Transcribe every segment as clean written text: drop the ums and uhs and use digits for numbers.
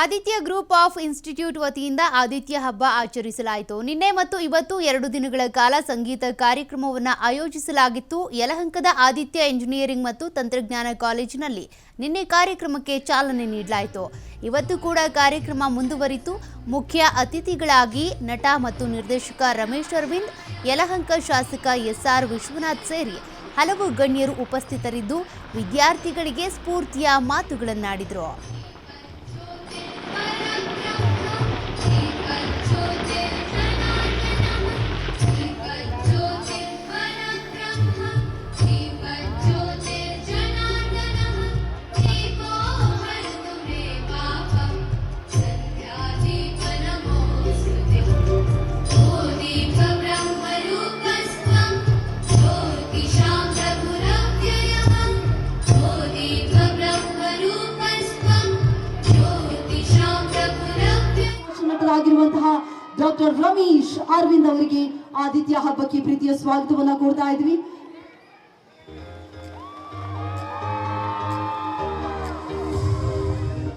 Aditya group of institute ವತಿಯಿಂದ ಆದಿತ್ಯ ಹಬ್ಬ ಆಚರಿಸಲಾಯಿತು. ನಿನ್ನೆ ಮತ್ತು ಇವತ್ತು 2 ದಿನಗಳ ಕಾಲ ಸಂಗೀತ ಕಾರ್ಯಕ್ರಮವನ್ನು ಆಯೋಜಿಸಲಾಗಿತ್ತು. ಯಲಹಂಕದ ಆದಿತ್ಯ ಇಂಜಿನಿಯರಿಂಗ್ ಮತ್ತು ತಂತ್ರಜ್ಞಾನ ಕಾಲೇಜಿನಲ್ಲಿ ನಿನ್ನೆ ಕಾರ್ಯಕ್ರಮಕ್ಕೆ ಚಾಲನೆ ನೀಡಲಾಯಿತು. ಇವತ್ತು ಕೂಡ ಕಾರ್ಯಕ್ರಮ ಮುಂದುವರಿತು. ಮುಖ್ಯ ಅತಿಥಿಗಳಾಗಿ ನಟ ಮತ್ತು ನಿರ್ದೇಶಕ ರಮೇಶ್ ಅರವಿಂದ್, ಯಲಹಂಕ ಶಾಸಕ ಎಸ್ಆರ್ ವಿಶ್ವನಾಥ್ ಸೇರಿ ಹಲವು ಗಣ್ಯರು ಉಪಸ್ಥಿತರಿದ್ದು ವಿದ್ಯಾರ್ಥಿಗಳಿಗೆ ಸ್ಫೂರ್ತಿಯ ಮಾತುಗಳನ್ನಾಡಿದರು. ಆಗಿರುವಂತಹ ಡಾಕ್ಟರ್ ರಮೇಶ್ ಅರವಿಂದ್ ಅವರಿಗೆ ಆದಿತ್ಯ ಹಬ್ಬಕ್ಕೆ ಪ್ರೀತಿಯ ಸ್ವಾಗತವನ್ನ ಕೊಡ್ತಾ ಇದ್ವಿ.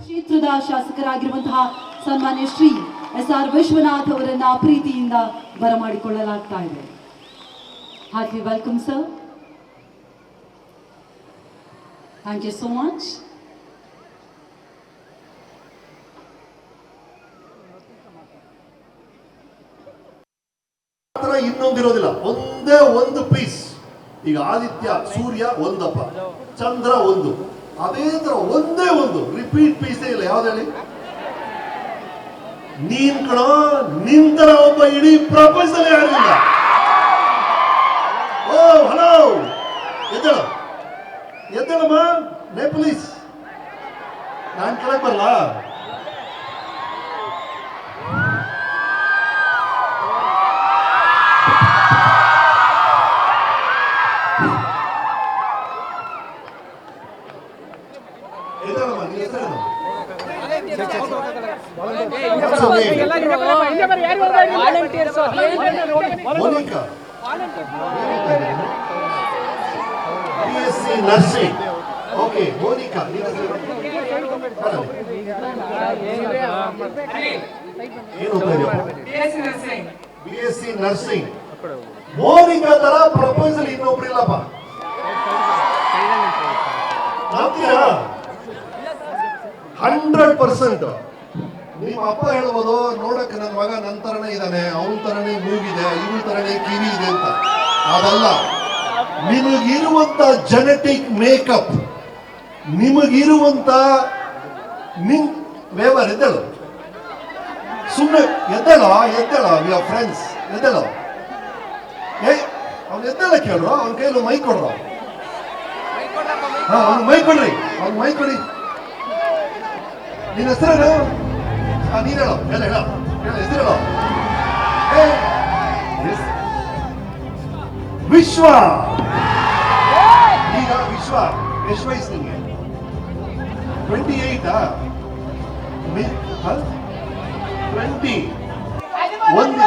ಕ್ಷೇತ್ರದ ಶಾಸಕರಾಗಿರುವಂತಹ ಸನ್ಮಾನ್ಯ ಶ್ರೀ ಎಸ್ಆರ್ ವಿಶ್ವನಾಥ್ ಅವರನ್ನ ಪ್ರೀತಿಯಿಂದ ಬರಮಾಡಿಕೊಳ್ಳಲಾಗ್ತಾ ಇದೆ. Heartly welcome sir. Thank you so much. ಇನ್ನೊಂದಿರೋದಿಲ್ಲ, ಒಂದೇ ಒಂದು ಪೀಸ್. ಈಗ ಆದಿತ್ಯ ಸೂರ್ಯ ಒಂದಪ್ಪ, ಚಂದ್ರ ಒಂದು, ಅದೇ ತರ ಒಂದೇ ಒಂದು ರಿಪೀಟ್ ಪೀಸೇ ಇಲ್ಲ. ಯಾವ್ದು ಹೇಳಿ? ನೀನ್ ಕಣ, ನಿಂತರ ಒಬ್ಬ ಇಡೀ ಪ್ರಪಂಚದಲ್ಲಿ ಯಾರಿಲ್ಲ. ಓ ಹಲೋ, ಎದ್ದೇಳ ಎದ್ದೇಳಮ್ಮ ನೇಪಲೀಸ್, ನಾನ್ ಕೆಳಗೆ ಬರಲ್ಲ. Monica, BSc nursing. Okay Monica, BSc nursing. Monica ತರ ಪ್ರಪೋಸಲ್ ಇನ್ನೊಬ್ರು ಇಲ್ಲಪ್ಪ. ನಂಬ್ತೀರಾ? 100%. ನಿಮ್ಮ ಅಪ್ಪ ಹೇಳ್ಬೋದು, ನೋಡಕ್ಕೆ ನನ್ನ ಮಗ ನನ್ನ ತರನೇ ಇದ್ದಾನೆ, ಅವನ ತರನೇ ಮೂಗಿದೆ, ಇವಳ ತರನೇ ಕಿವಿ ಇದೆ ಅಂತ. ಅದಲ್ಲ, ನಿಮಗಿರುವಂತ ಜೆನೆಟಿಕ್ ಮೇಕಪ್, ನಿಮಗಿರುವಂತ ವೇವರ್. ಎದ್ದೇಳು, ಸುಮ್ಮನೆ ಎದ್ದೇಳ ಎದ್ದೇಳ, ವಿ ಆರ್ ಫ್ರೆಂಡ್ಸ್. ಎದ್ದೇಳ, ಅವ್ನು ಎದ್ದೇಳ ಕೇಳ್ರು, ಅವನ ಕೈಯಲ್ಲಿ ಮೈ ಕೊಡ್ರು. ಅವ್ನು ಮೈ ಕೊಡ್ರಿ, ಅವ್ನು ಮೈ ಕೊಡಿ. ನಿನ್ನ ಹೆಸರೇನು? ನೀನ್ ಹೇಳೋ, ಎಲ್ಲ ಹೇಳೋ, ಹೆಸರು ಹೇಳೋ. ವಿಶ್ವ. ಈಗ ವಿಶ್ವ ಎಷ್ಟು ವಯಸ್ಸು ನಿಂಗೆ? 28. 20. ಒಂದು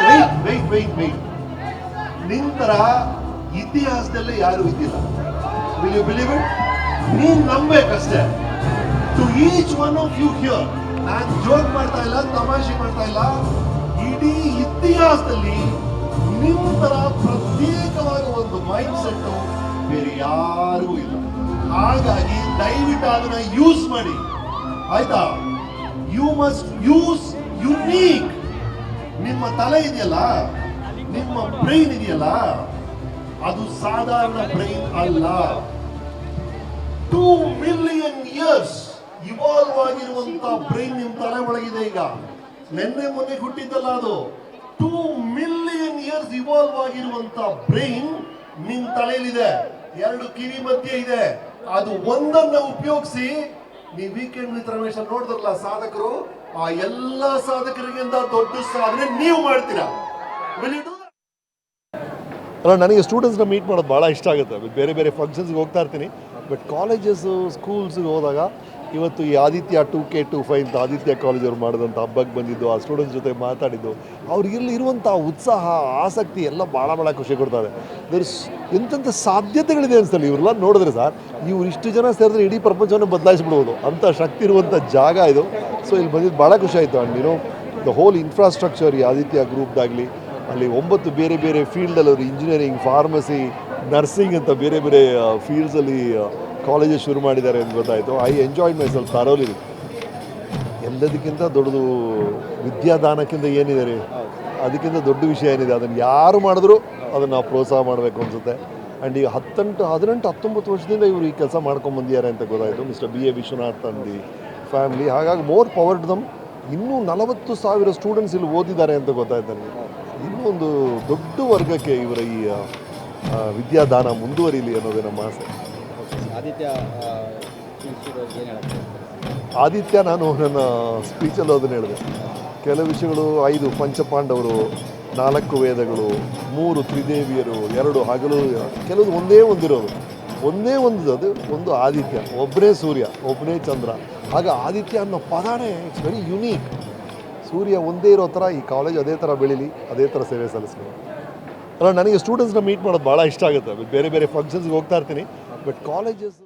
ವೆಯ್ಟ್. ನಿಂತರ ಇತಿಹಾಸದಲ್ಲೇ ಯಾರು ಇದ್ದಿಲ್ಲ. Will you believe it? ನೀನ್ ನಂಬೇಕಷ್ಟೇ. To each one of you here, ನಾನು ಜೋಕ್ ಮಾಡ್ತಾ ಇಲ್ಲ, ತಮಾಷೆ ಮಾಡ್ತಾ ಇಲ್ಲ, ಇಡೀ ಇತಿಹಾಸದಲ್ಲಿ ನಿಮ್ಮ ತರ ಪ್ರತ್ಯೇಕವಾದ ಒಂದು ಮೈಂಡ್ ಸೆಟ್ ಬೇರೆ ಯಾರಿಗೂ ಇಲ್ಲ. ಹಾಗಾಗಿ ದಯವಿಟ್ಟು ಅದನ್ನ ಯೂಸ್ ಮಾಡಿ, ಆಯ್ತಾ? You must use unique. ನಿಮ್ಮ ತಲೆ ಇದೆಯಲ್ಲ, ನಿಮ್ಮ ಬ್ರೈನ್ ಇದೆಯಲ್ಲ, ಅದು ಸಾಧಾರಣ ಬ್ರೈನ್ ಅಲ್ಲ. 2 ಮಿಲಿಯನ್ ಇಯರ್ಸ್ ಇವಾಲ್ವ್ ಆಗಿರುವಂತ ಬ್ರೈನ್ ನಿಮ್ ತಲೆ ಒಳಗಿದೆ. ಈಗ ನಿನ್ನೆ ಮೊನ್ನೆ ಹುಟ್ಟಿದ್ದಲ್ಲ ಅದು. 2 ಮಿಲಿಯನ್ ಇಯರ್ಸ್ ಇವಾಲ್ವ್ ಆಗಿರುವಂತ ಬ್ರೈನ್ ನಿಮ್ ತಲೆಯಲ್ಲಿದೆ. 2 ಕಿವಿ ಮಧ್ಯೆ ಇದೆ. ಅದು ಒಂದನ್ನ ಉಪಯೋಗಿಸಿ ನೀವು ವೀಕೆಂಡ್ ವಿತ್ ರಮೇಶ್ ನೋಡಿದ್ರಲ್ಲ ಸಾಧಕರು, ಆ ಎಲ್ಲಾ ಸಾಧಕರಿಗಿಂತ ದೊಡ್ಡ ಸಾಧನೆ ನೀವು ಮಾಡ್ತೀರಾ. ಅಲ್ಲ, ನನಗೆ ಸ್ಟೂಡೆಂಟ್ಸ್ನ ಮೀಟ್ ಮಾಡೋದು ಭಾಳ ಇಷ್ಟ ಆಗುತ್ತೆ. ಬೇರೆ ಬೇರೆ ಫಂಕ್ಷನ್ಸ್ಗೆ ಹೋಗ್ತಾ ಇರ್ತೀನಿ. ಬಟ್ ಕಾಲೇಜಸ್ಸು ಸ್ಕೂಲ್ಸ್ಗೆ ಹೋದಾಗ ಇವತ್ತು ಈ ಆದಿತ್ಯ 2K25 ಅಂತ ಆದಿತ್ಯ ಕಾಲೇಜವ್ರು ಮಾಡಿದಂಥ ಹಬ್ಬಕ್ಕೆ ಬಂದಿದ್ದು, ಆ ಸ್ಟೂಡೆಂಟ್ಸ್ ಜೊತೆ ಮಾತಾಡಿದ್ದು, ಅವ್ರಿಗಿಲ್ಲಿ ಇರುವಂಥ ಉತ್ಸಾಹ, ಆಸಕ್ತಿ ಎಲ್ಲ ಭಾಳ ಖುಷಿ ಕೊಡ್ತಾರೆ. ಎಂತೆಂಥ ಸಾಧ್ಯತೆಗಳಿದೆ ಅನಿಸ್ತಲ್ಲ ಇವರೆಲ್ಲ ನೋಡಿದ್ರೆ ಸರ್, ಇವ್ರು ಇಷ್ಟು ಜನ ಸೇರಿದ್ರೆ ಇಡೀ ಪ್ರಪಂಚವನ್ನು ಬದಲಾಯಿಸ್ಬಿಡ್ಬೋದು ಅಂಥ ಶಕ್ತಿ ಇರುವಂಥ ಜಾಗ ಇದು. ಸೊ ಇಲ್ಲಿ ಬಂದಿದ್ದು ಭಾಳ ಖುಷಿ ಆಯಿತು. ಆ್ಯಂಡ್ ದ ಹೋಲ್ ಇನ್ಫ್ರಾಸ್ಟ್ರಕ್ಚರ್ ಈ ಆದಿತ್ಯ ಗ್ರೂಪ್ದಾಗಲಿ, ಅಲ್ಲಿ 9 ಬೇರೆ ಫೀಲ್ಡಲ್ಲಿ ಅವರು ಇಂಜಿನಿಯರಿಂಗ್, ಫಾರ್ಮಸಿ, ನರ್ಸಿಂಗ್ ಅಂತ ಬೇರೆ ಫೀಲ್ಡ್ಸಲ್ಲಿ ಕಾಲೇಜಸ್ ಶುರು ಮಾಡಿದ್ದಾರೆ ಅಂತ ಗೊತ್ತಾಯಿತು. I enjoyed my self thoroughly. ಎಲ್ಲದಕ್ಕಿಂತ ದೊಡ್ಡದು ವಿದ್ಯಾದಾನಕ್ಕಿಂತ ಏನಿದೆ ರೀ, ಅದಕ್ಕಿಂತ ದೊಡ್ಡ ವಿಷಯ ಏನಿದೆ, ಅದನ್ನು ಯಾರು ಮಾಡಿದ್ರು ಅದನ್ನು ನಾವು ಪ್ರೋತ್ಸಾಹ ಮಾಡಬೇಕು ಅನಿಸುತ್ತೆ. ಆ್ಯಂಡ್ ಈಗ 18-19 ವರ್ಷದಿಂದ ಇವರು ಈ ಕೆಲಸ ಮಾಡ್ಕೊಂಬಂದಿದ್ದಾರೆ ಅಂತ ಗೊತ್ತಾಯಿತು. Mister B.A. ವಿಶ್ವನಾಥ್ ಅಂದಿ ಫ್ಯಾಮಿಲಿ. ಹಾಗಾಗಿ ಮೋರ್ ಪವರ್ ಟು ದಮ್. ಇನ್ನೂ 40,000 ಸ್ಟೂಡೆಂಟ್ಸ್ ಇಲ್ಲಿ ಓದಿದ್ದಾರೆ ಅಂತ ಗೊತ್ತಾಯ್ತು ನನಗೆ. ಇನ್ನೂ ಒಂದು ದೊಡ್ಡ ವರ್ಗಕ್ಕೆ ಇವರ ಈ ವಿದ್ಯಾದಾನ ಮುಂದುವರಿಲಿ ಅನ್ನೋದೇ ನಮ್ಮ ಆಸೆ. ಆದಿತ್ಯ ನಾನು ನನ್ನ ಸ್ಪೀಚಲ್ಲಿ ಅದನ್ನು ಹೇಳಿದೆ. ಕೆಲವು ವಿಷಯಗಳು 5 ಪಂಚಪಾಂಡವರು, 4 ವೇದಗಳು, 3 ತ್ರಿದೇವಿಯರು, 2 ಹಗಲು, ಕೆಲವು ಒಂದೇ ಒಂದಿರೋದು, ಅದು ಒಂದು ಆದಿತ್ಯ, ಒಬ್ಬನೇ ಸೂರ್ಯ, ಒಬ್ಬನೇ ಚಂದ್ರ. ಆಗ ಆದಿತ್ಯ ಅನ್ನೋ ಪದನೇ ಇಟ್ಸ್ ವೆರಿ ಯುನೀಕ್. ಸೂರ್ಯ ಒಂದೇ ಇರೋ ಥರ ಈ ಕಾಲೇಜ್ ಅದೇ ಥರ ಬೆಳೀಲಿ, ಅದೇ ಥರ ಸೇವೆ ಸಲ್ಲಿಸ್ಬೇಕು. ಅಲ್ಲ, ನನಗೆ ಸ್ಟೂಡೆಂಟ್ಸ್ನ ಮೀಟ್ ಮಾಡೋದು ಭಾಳ ಇಷ್ಟ ಆಗುತ್ತೆ. ಬೇರೆ ಫಂಕ್ಷನ್ಸ್ಗೆ ಹೋಗ್ತಾ ಇರ್ತೀನಿ, ಬಟ್ ಕಾಲೇಜಸ್